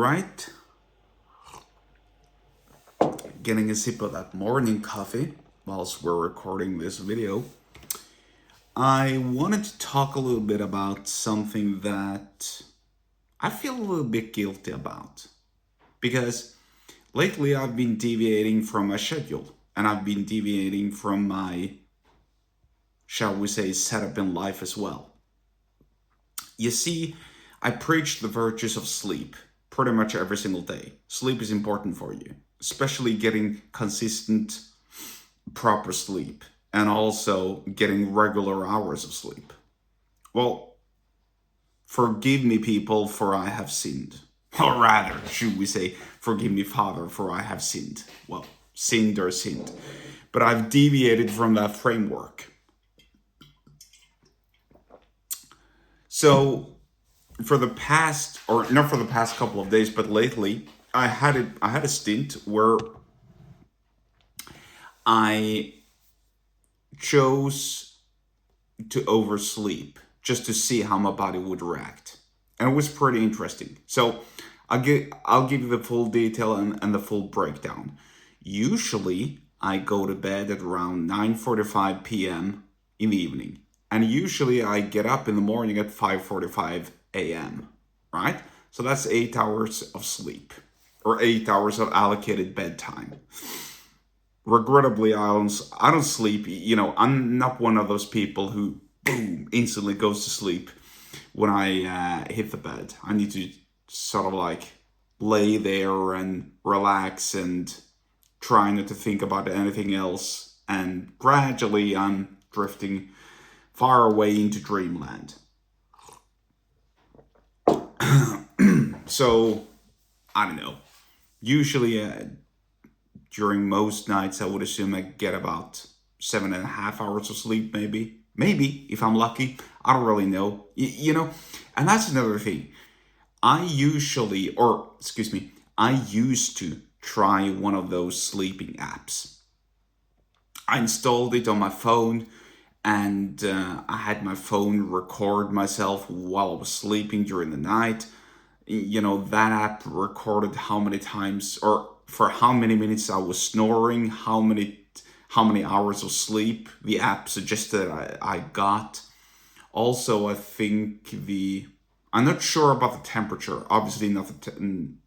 right, getting a sip of that morning coffee whilst we're recording this video. I wanted to talk a little bit about something that I feel a little bit guilty about because lately I've been deviating from my schedule and I've been deviating from my, shall we say, setup in life as well. You see, I preach the virtues of sleep pretty much every single day. Sleep is important for you, especially getting consistent, proper sleep and also getting regular hours of sleep. Well, forgive me, people, for I have sinned. Or rather, should we say, forgive me, Father, for I have sinned. Well, sinned or sinned. But I've deviated from that framework. So, for the past, or not for the past couple of days, but lately, I had a stint where I chose to oversleep just to see how my body would react, and it was pretty interesting. So I'll give you the full detail and the full breakdown. Usually, I go to bed at around 9:45 p.m. in the evening, and usually I get up in the morning at 5:45 a.m. Right? So that's 8 hours of sleep, or 8 hours of allocated bedtime. Regrettably, I don't sleep. I'm not one of those people who boom instantly goes to sleep when I hit the bed. I need to sort of like lay there and relax and try not to think about anything else. And gradually, I'm drifting far away into dreamland. So I don't know. Usually, during most nights, I would assume I get about 7.5 hours of sleep, maybe. Maybe, if I'm lucky. I don't really know. And that's another thing. I used to try one of those sleeping apps. I installed it on my phone and I had my phone record myself while I was sleeping during the night. That app recorded how many times or for how many minutes I was snoring, how many hours of sleep the app suggested I got. Also, I think I'm not sure about the temperature. Obviously, not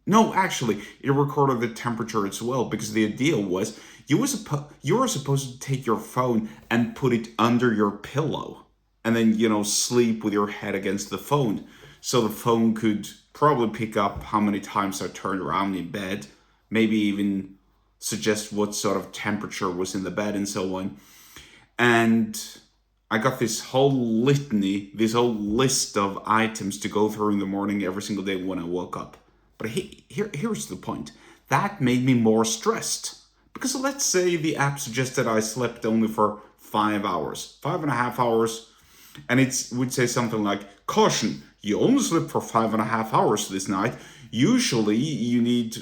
no, actually, it recorded the temperature as well because the idea was you were supposed to take your phone and put it under your pillow, and then sleep with your head against the phone, so the phone could probably pick up how many times I turned around in bed, maybe even suggest what sort of temperature was in the bed and so on. And I got this whole litany, this whole list of items to go through in the morning every single day when I woke up. But here's the point. That made me more stressed. Because let's say the app suggested I slept only for 5 hours, 5.5 hours, and it would say something like, caution, you only slept for 5.5 hours this night. Usually you need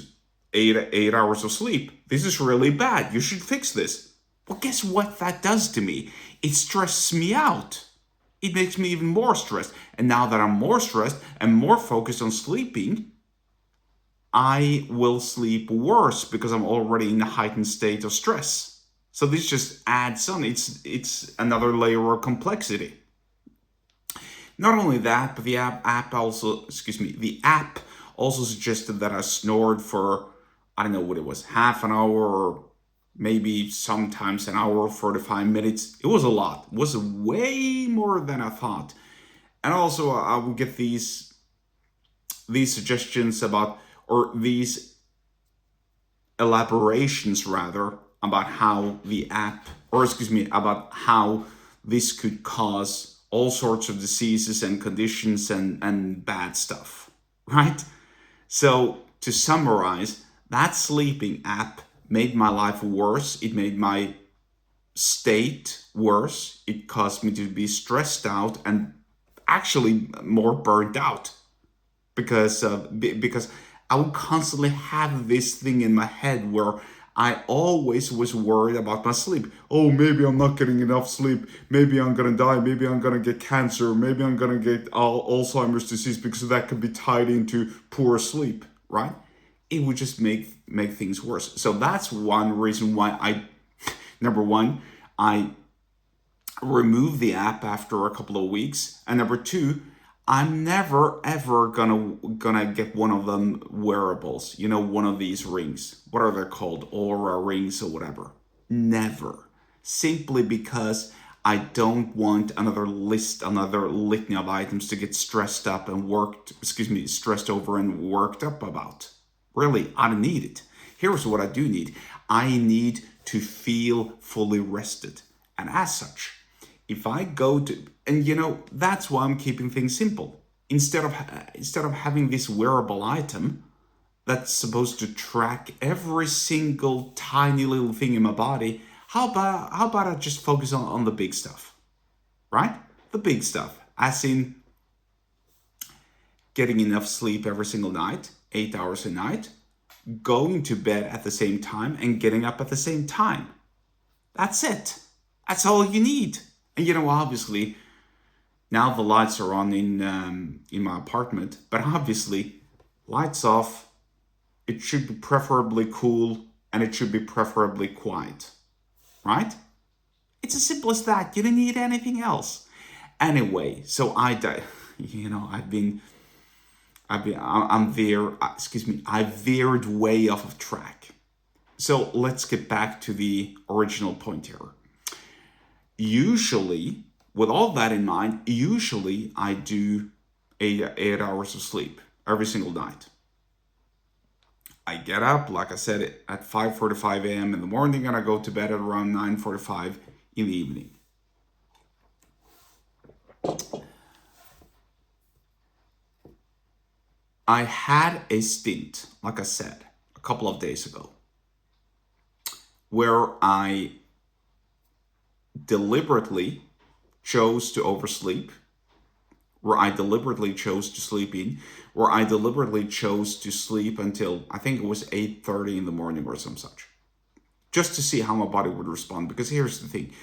eight hours of sleep. This is really bad. You should fix this. Well, guess what that does to me? It stresses me out. It makes me even more stressed. And now that I'm more stressed and more focused on sleeping, I will sleep worse because I'm already in a heightened state of stress. So this just adds on. It's another layer of complexity. Not only that, but the app also suggested that I snored for, I don't know what it was, half an hour or maybe sometimes an hour, 45 minutes. It was a lot. It was way more than I thought. And also I would get these suggestions about, or these elaborations rather, about how the app, about how this could cause all sorts of diseases and conditions and bad stuff, right? So to summarize, that sleeping app made my life worse. It made my state worse. It caused me to be stressed out and actually more burnt out because I would constantly have this thing in my head where I always was worried about my sleep. Oh, maybe I'm not getting enough sleep. Maybe I'm gonna die. Maybe I'm gonna get cancer. Maybe I'm gonna get Alzheimer's disease because that could be tied into poor sleep. right? It would just make things worse. So that's one reason why number one, I remove the app after a couple of weeks, and number two, I'm never ever gonna get one of them wearables. You know, one of these rings. What are they called? Aura rings or whatever. Never. Simply because I don't want another litany of items to get stressed over and worked up about. Really, I don't need it. Here's what I do need. I need to feel fully rested. And as such, if I go to, and that's why I'm keeping things simple. Instead of having this wearable item that's supposed to track every single tiny little thing in my body, how about I just focus on the big stuff, right? The big stuff, as in getting enough sleep every single night, 8 hours a night, going to bed at the same time, and getting up at the same time. That's it. That's all you need. And obviously, now the lights are on in my apartment, but obviously, lights off. It should be preferably cool, and it should be preferably quiet, right? It's as simple as that. You don't need anything else. Anyway, so I'm there. I veered way off of track. So let's get back to the original point here. Usually, with all that in mind, I do 8 hours of sleep every single night. I get up, like I said, at 5:45 a.m. in the morning, and I go to bed at around 9:45 in the evening. I had a stint, like I said, a couple of days ago, where I deliberately chose to oversleep, where I deliberately chose to sleep in, where I deliberately chose to sleep until I think it was 8:30 in the morning or some such, just to see how my body would respond. Because here's the thing,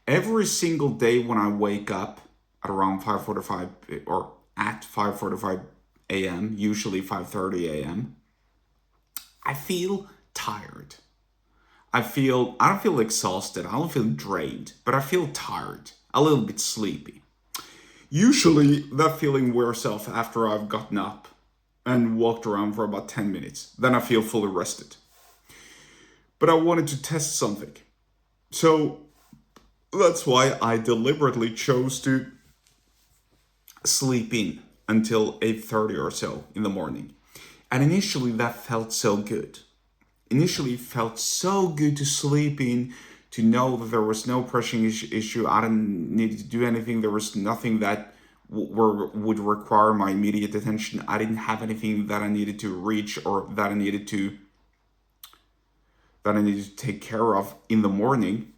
every single day when I wake up at around 5:45 or at 5:45 a.m., usually 5:30 a.m., I feel tired. I don't feel exhausted, I don't feel drained, but I feel tired, a little bit sleepy. Usually that feeling wears off after I've gotten up and walked around for about 10 minutes. Then I feel fully rested. But I wanted to test something. So that's why I deliberately chose to sleep in until 8:30 or so in the morning. And initially that felt so good. Initially it felt so good to sleep in, to know that there was no pressing issue. I didn't need to do anything. There was nothing that would require my immediate attention. I didn't have anything that I needed to reach or that I needed to take care of in the morning.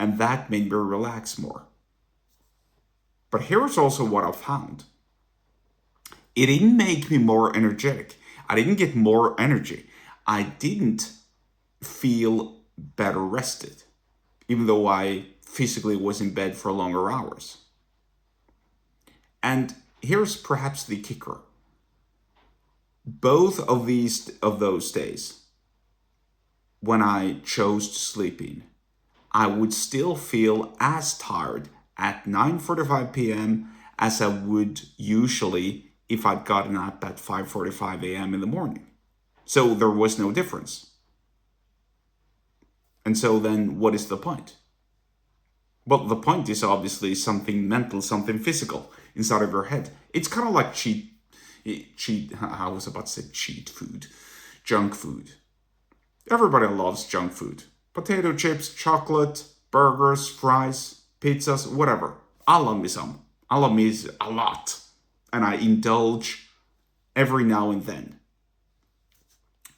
And that made me relax more. But here's also what I found. It didn't make me more energetic. I didn't get more energy. I didn't feel better rested, even though I physically was in bed for longer hours. And here's perhaps the kicker. Both of those days, when I chose to sleep in, I would still feel as tired at 9:45 p.m. as I would usually if I'd gotten up at 5:45 a.m. in the morning. So there was no difference. And so then what is the point? Well, the point is obviously something mental, something physical inside of your head. It's kind of like I was about to say cheat food, junk food. Everybody loves junk food. Potato chips, chocolate, burgers, fries, pizzas, whatever. I love me some. I love me a lot. And I indulge every now and then.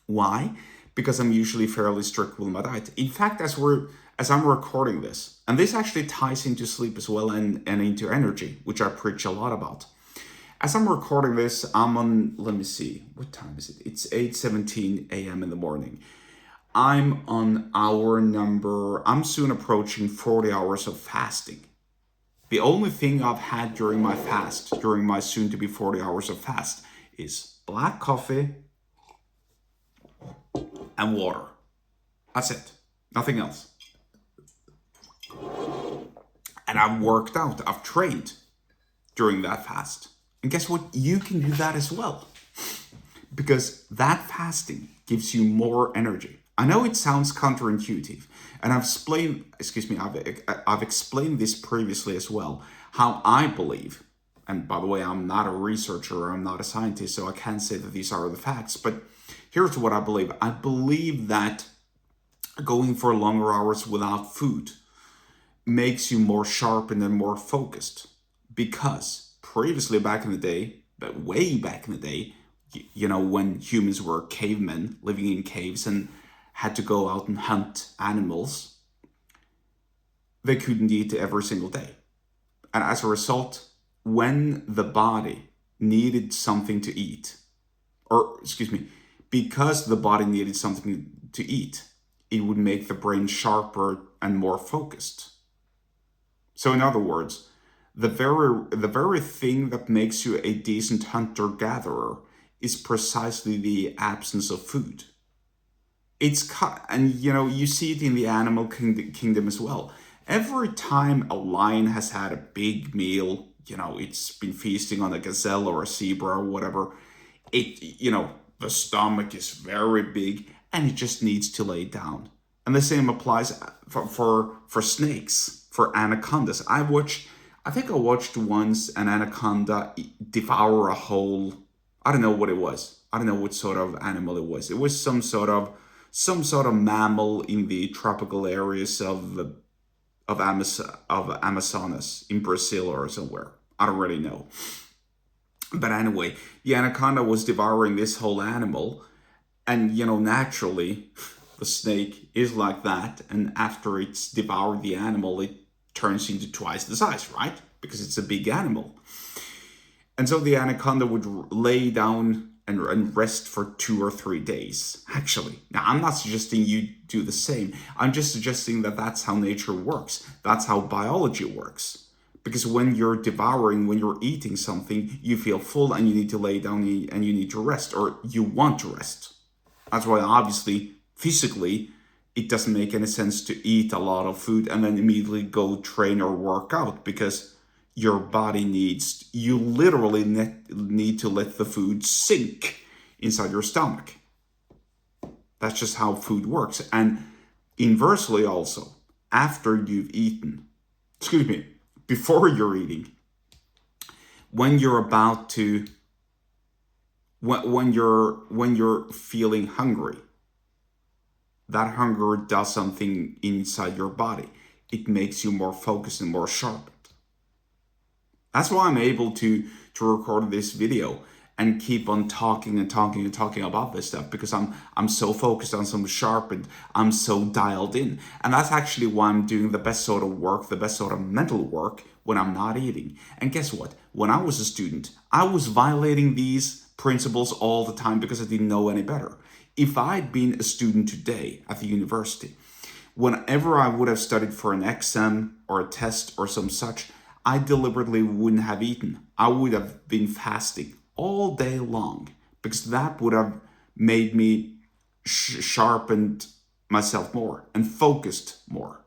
Why? Because I'm usually fairly strict with my diet. In fact, as I'm recording this, and this actually ties into sleep as well and into energy, which I preach a lot about. As I'm recording this, I'm on, let me see, what time is it? It's 8:17 a.m. in the morning. I'm on I'm soon approaching 40 hours of fasting. The only thing I've had during my soon to be 40 hours of fast, is black coffee and water. That's it. Nothing else. And I've worked out, I've trained during that fast. And guess what? You can do that as well. Because that fasting gives you more energy. I know it sounds counterintuitive, and I've explained this previously as well, how I believe, and by the way, I'm not a researcher, I'm not a scientist, so I can't say that these are the facts, but here's what I believe. I believe that going for longer hours without food makes you more sharpened and more focused. Because previously, back in the day, but way back in the day, when humans were cavemen living in caves and had to go out and hunt animals, they couldn't eat every single day. And as a result, when the body needed something to eat, because the body needed something to eat, it would make the brain sharper and more focused. So in other words, the very thing that makes you a decent hunter-gatherer is precisely the absence of food. And you see it in the animal kingdom as well. Every time a lion has had a big meal, it's been feasting on a gazelle or a zebra or whatever, the stomach is very big and it just needs to lay down. And the same applies for snakes, for anacondas. I think I watched once an anaconda devour a whole, I don't know what it was. I don't know what sort of animal it was. It was some sort of mammal in the tropical areas of Amazonas in Brazil or somewhere. I don't really know. But anyway, the anaconda was devouring this whole animal, and naturally, the snake is like that, and after it's devoured the animal, it turns into twice the size, right? Because it's a big animal. And so the anaconda would lay down and rest for 2 or 3 days, actually. Now, I'm not suggesting you do the same. I'm just suggesting that that's how nature works. That's how biology works. Because when you're eating something, you feel full and you need to lay down and you need to rest, or you want to rest. That's why, obviously, physically, it doesn't make any sense to eat a lot of food and then immediately go train or work out, because your body you literally need to let the food sink inside your stomach. That's just how food works. And inversely also, after you've eaten, before you're eating, when you're about to, when you're feeling hungry, that hunger does something inside your body. It makes you more focused and more sharpened. That's why I'm able to record this video and keep on talking and talking and talking about this stuff, because I'm so focused, I'm so sharpened, I'm so dialed in. And that's actually why I'm doing the best sort of work, the best sort of mental work when I'm not eating. And guess what? When I was a student, I was violating these principles all the time because I didn't know any better. If I'd been a student today at the university, whenever I would have studied for an exam or a test or some such, I deliberately wouldn't have eaten. I would have been fasting all day long, because that would have made me sharpened myself more and focused more.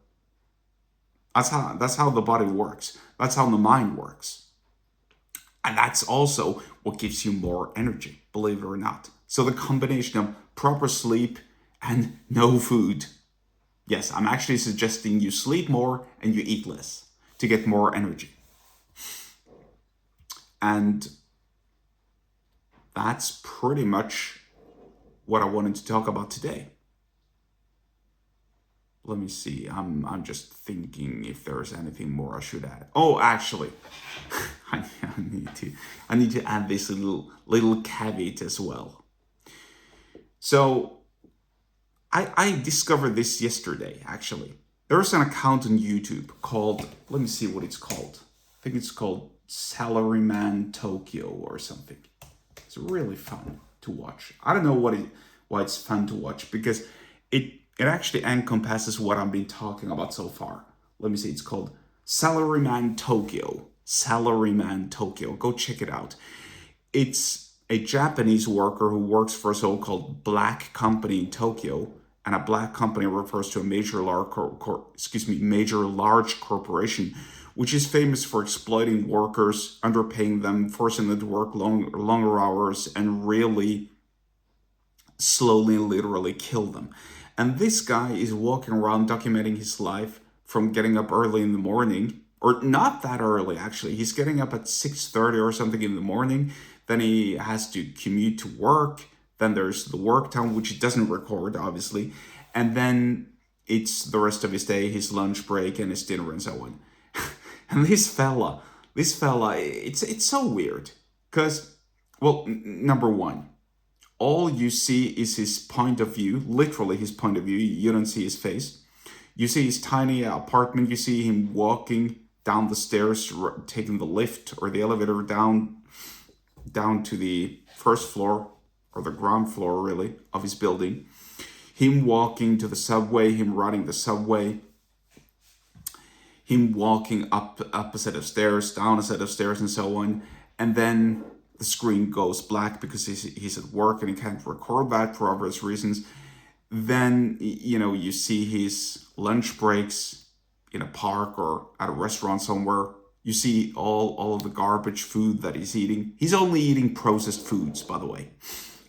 That's how the body works. That's how the mind works. And that's also what gives you more energy, believe it or not. So the combination of proper sleep and no food. Yes, I'm actually suggesting you sleep more and you eat less to get more energy. And that's pretty much what I wanted to talk about today. Let me see. I'm just thinking if there's anything more I should add. Oh, actually, I need to add this little caveat as well. So I discovered this yesterday, actually. There's an account on YouTube called, let me see what it's called. I think it's called Salaryman Tokyo or something. It's really fun to watch. I don't know why it's fun to watch, because it actually encompasses what I've been talking about so far. Let me see, it's called Salaryman Tokyo. Salaryman Tokyo. Go check it out. It's a Japanese worker who works for a so-called black company in Tokyo, and a black company refers to a major large corporation, which is famous for exploiting workers, underpaying them, forcing them to work longer hours, and really slowly and literally kill them. And this guy is walking around documenting his life from getting up early in the morning, or not that early actually. He's getting up at 6:30 or something in the morning. Then he has to commute to work. Then there's the work time, which he doesn't record, obviously. And then it's the rest of his day, his lunch break, and his dinner, and so on. And this fella, it's so weird. Because, well, number one, all you see is his point of view, literally his point of view. You don't see his face. You see his tiny apartment. You see him walking down the stairs, taking the lift or the elevator down to the first floor, or the ground floor really, of his building. Him walking to the subway, him riding the subway, him walking up a set of stairs, down a set of stairs, and so on. And then the screen goes black because he's at work and he can't record that for obvious reasons. Then, you see his lunch breaks in a park or at a restaurant somewhere. You see all of the garbage food that he's eating. He's only eating processed foods, by the way.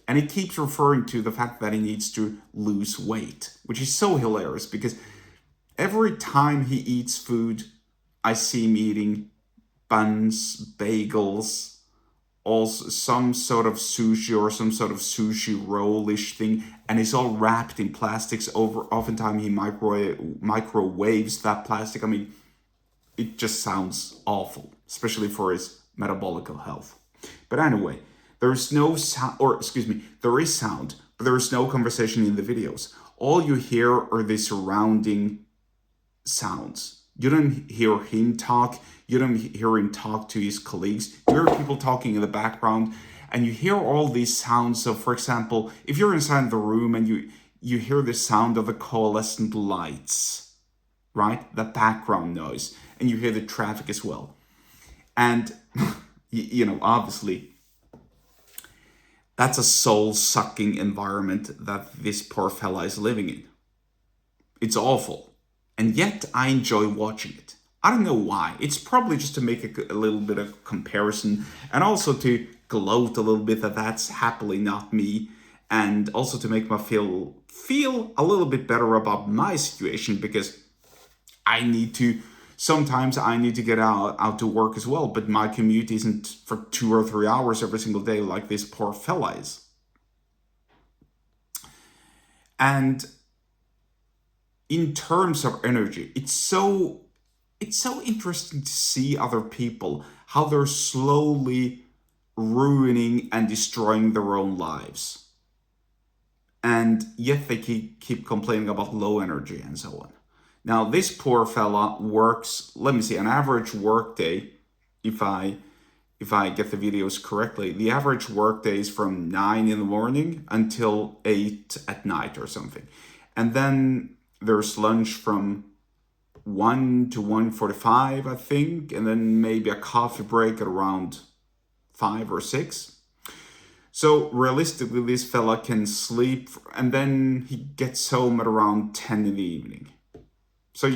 And he keeps referring to the fact that he needs to lose weight, which is so hilarious because every time he eats food, I see him eating buns, bagels, also some sort of sushi or some sort of sushi roll-ish thing, and it's all wrapped in plastics. Oftentimes he microwaves that plastic. I mean, it just sounds awful, especially for his metabolic health. But anyway, there is sound, but there is no conversation in the videos. All you hear are the surrounding sounds. You don't hear him talk. You don't hear him talk to his colleagues. You hear people talking in the background, and you hear all these sounds. So, for example, if you're inside the room and you hear the sound of the coalescent lights, right? The background noise, and you hear the traffic as well. And, obviously, that's a soul-sucking environment that this poor fella is living in. It's awful. And yet I enjoy watching it. I don't know why. It's probably just to make a little bit of comparison, and also to gloat a little bit that that's happily not me, and also to make me feel a little bit better about my situation, because sometimes I need to get out to work as well, but my commute isn't for 2 or 3 hours every single day like this poor fella is. And in terms of energy, it's so interesting to see other people, how they're slowly ruining and destroying their own lives. And yet they keep complaining about low energy and so on. Now, this poor fella works, let me see, an average work day, if I get the videos correctly, the average work day is from 9 in the morning until 8 at night or something. And then there's lunch from 1 to 1:45, I think, and then maybe a coffee break at around 5 or 6. So realistically, this fella can sleep, and then he gets home at around 10 in the evening. So,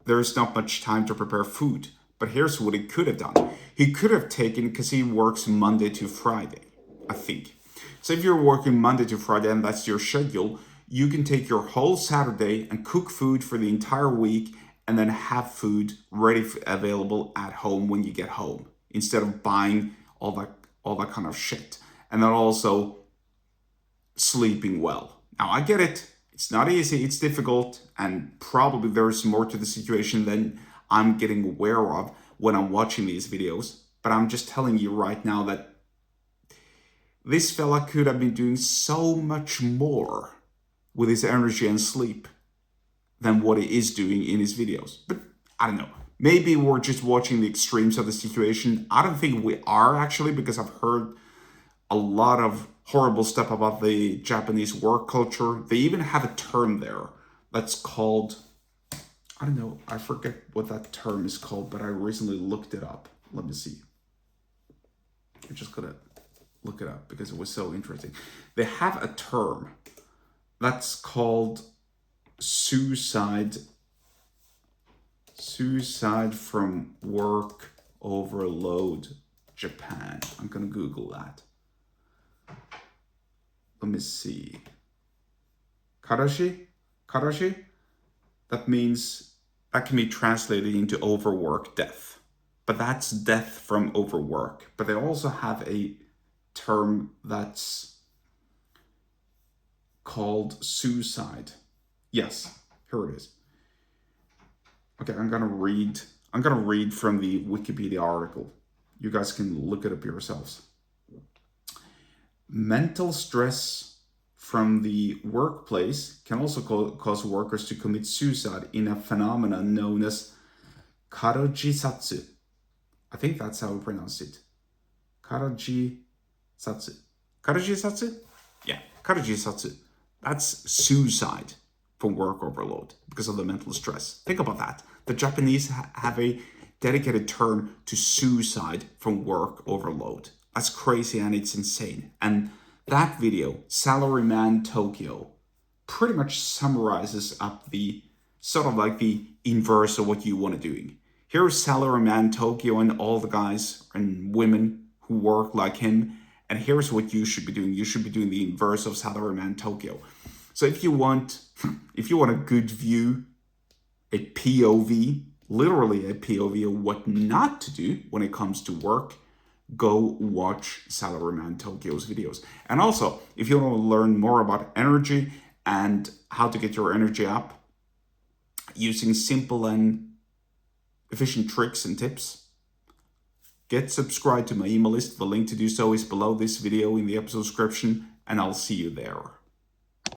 there's not much time to prepare food. But here's what he could have done. He could have taken, because he works Monday to Friday, I think. So if you're working Monday to Friday and that's your schedule, you can take your whole Saturday and cook food for the entire week, and then have food ready, available at home when you get home, instead of buying all that kind of shit. And then also sleeping well. Now, I get it. It's not easy. It's difficult. And probably there's more to the situation than I'm getting aware of when I'm watching these videos. But I'm just telling you right now that this fella could have been doing so much more with his energy and sleep than what he is doing in his videos. But I don't know. Maybe we're just watching the extremes of the situation. I don't think we are, actually, because I've heard a lot of horrible stuff about the Japanese work culture. They even have a term there that's called, I don't know, I forget what that term is called, but I recently looked it up. Let me see. We're just gonna look it up because it was so interesting. They have a term that's called suicide from work overload Japan. I'm gonna Google that. Let me see. Karashi? That can be translated into overwork death. But that's death from overwork. But they also have a term that's called suicide. Yes, here it is. Okay, I'm gonna read from the Wikipedia article. You guys can look it up yourselves. Mental stress from the workplace can also cause workers to commit suicide in a phenomenon known as karojisatsu. I think that's how we pronounce it. Karojisatsu. Yeah, karojisatsu. That's suicide from work overload because of the mental stress. Think about that. The Japanese have a dedicated term to suicide from work overload. That's crazy and it's insane. And that video, Salaryman Tokyo, pretty much summarizes up the sort of like the inverse of what you want to do. Here's Salaryman Tokyo and all the guys and women who work like him. And here's what you should be doing. You should be doing the inverse of Salaryman Tokyo. So if you want a good view, a POV, literally a POV of what not to do when it comes to work, go watch Salaryman Tokyo's videos. And also, if you want to learn more about energy and how to get your energy up using simple and efficient tricks and tips, get subscribed to my email list. The link to do so is below this video in the episode description, and I'll see you there.